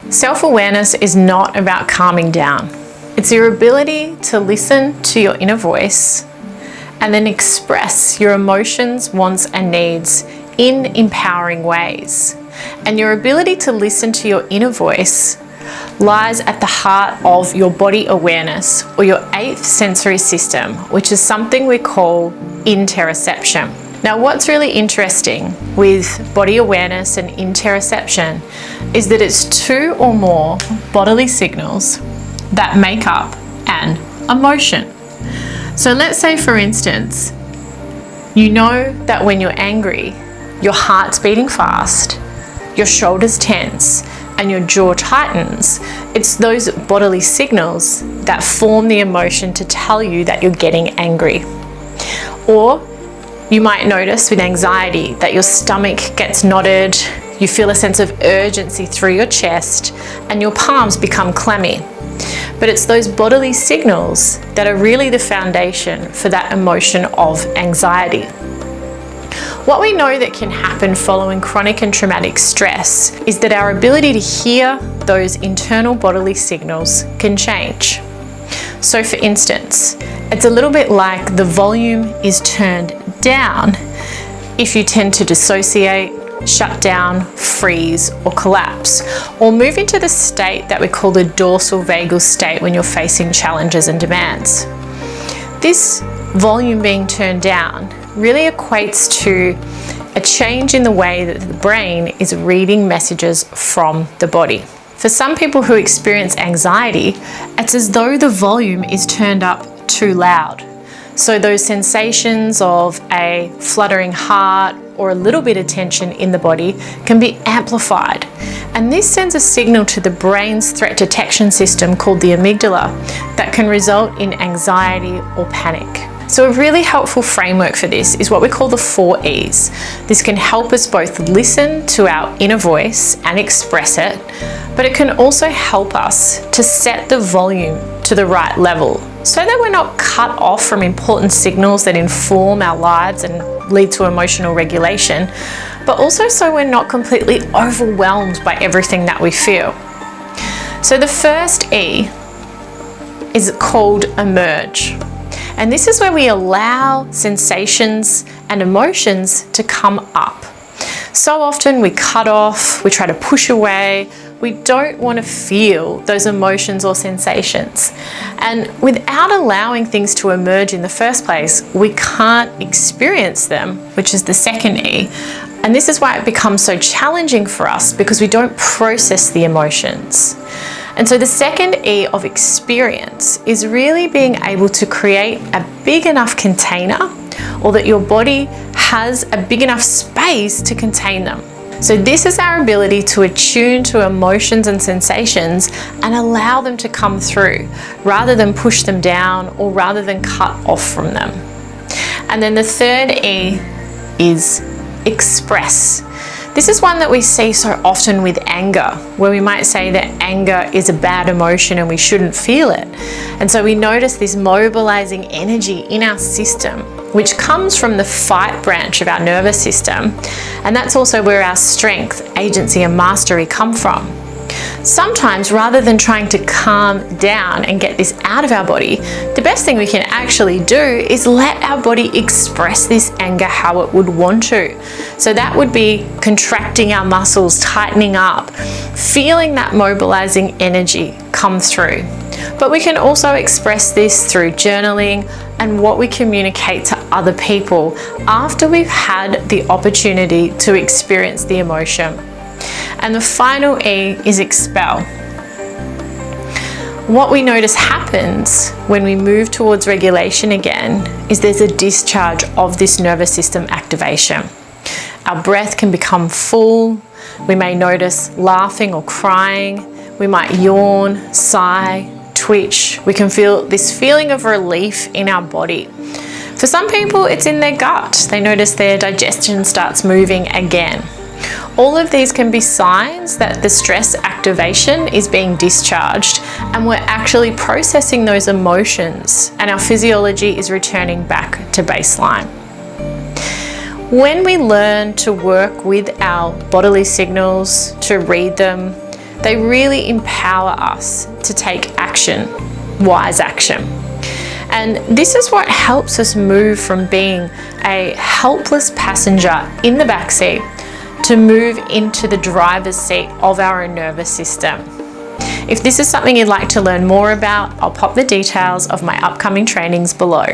Self-awareness is not about calming down. It's your ability to listen to your inner voice and then express your emotions, wants, and needs in empowering ways. And your ability to listen to your inner voice lies at the heart of your body awareness, or your 8th sensory system, which is something we call interoception. Now, what's really interesting with body awareness and interoception is that it's 2 or more bodily signals that make up an emotion. So let's say, for instance, you know that when you're angry, your heart's beating fast, your shoulders tense, and your jaw tightens. It's those bodily signals that form the emotion to tell you that you're getting angry. Or you might notice with anxiety that your stomach gets knotted, you feel a sense of urgency through your chest, and your palms become clammy. But it's those bodily signals that are really the foundation for that emotion of anxiety. What we know that can happen following chronic and traumatic stress is that our ability to hear those internal bodily signals can change. So for instance, it's a little bit like the volume is turned down if you tend to dissociate, shut down, freeze, or collapse, or move into the state that we call the dorsal vagal state when you're facing challenges and demands. This volume being turned down really equates to a change in the way that the brain is reading messages from the body. For some people who experience anxiety, it's as though the volume is turned up too loud. So those sensations of a fluttering heart or a little bit of tension in the body can be amplified. And this sends a signal to the brain's threat detection system called the amygdala that can result in anxiety or panic. So a really helpful framework for this is what we call the 4 E's. This can help us both listen to our inner voice and express it, but it can also help us to set the volume to the right level so that we're not cut off from important signals that inform our lives and lead to emotional regulation, but also so we're not completely overwhelmed by everything that we feel. So the first E is called emerge. And this is where we allow sensations and emotions to come up. So often we cut off, we try to push away, we don't want to feel those emotions or sensations. And without allowing things to emerge in the first place, we can't experience them, which is the second E. And this is why it becomes so challenging for us, because we don't process the emotions. And so the second E of experience is really being able to create a big enough container, or that your body has a big enough space to contain them. So this is our ability to attune to emotions and sensations and allow them to come through, rather than push them down or rather than cut off from them. And then the third E is express. This is one that we see so often with anger, where we might say that anger is a bad emotion and we shouldn't feel it. And so we notice this mobilizing energy in our system, which comes from the fight branch of our nervous system. And that's also where our strength, agency, and mastery come from. Sometimes, rather than trying to calm down and get this out of our body, the best thing we can actually do is let our body express this anger how it would want to. So that would be contracting our muscles, tightening up, feeling that mobilizing energy come through. But we can also express this through journaling and what we communicate to other people after we've had the opportunity to experience the emotion. And the final E is expel. What we notice happens when we move towards regulation again is there's a discharge of this nervous system activation. Our breath can become full. We may notice laughing or crying. We might yawn, sigh, twitch. We can feel this feeling of relief in our body. For some people, it's in their gut. They notice their digestion starts moving again. All of these can be signs that the stress activation is being discharged and we're actually processing those emotions and our physiology is returning back to baseline. When we learn to work with our bodily signals, to read them, They really empower us to take action, wise action. And this is what helps us move from being a helpless passenger in the backseat to move into the driver's seat of our own nervous system. If this is something you'd like to learn more about, I'll pop the details of my upcoming trainings below.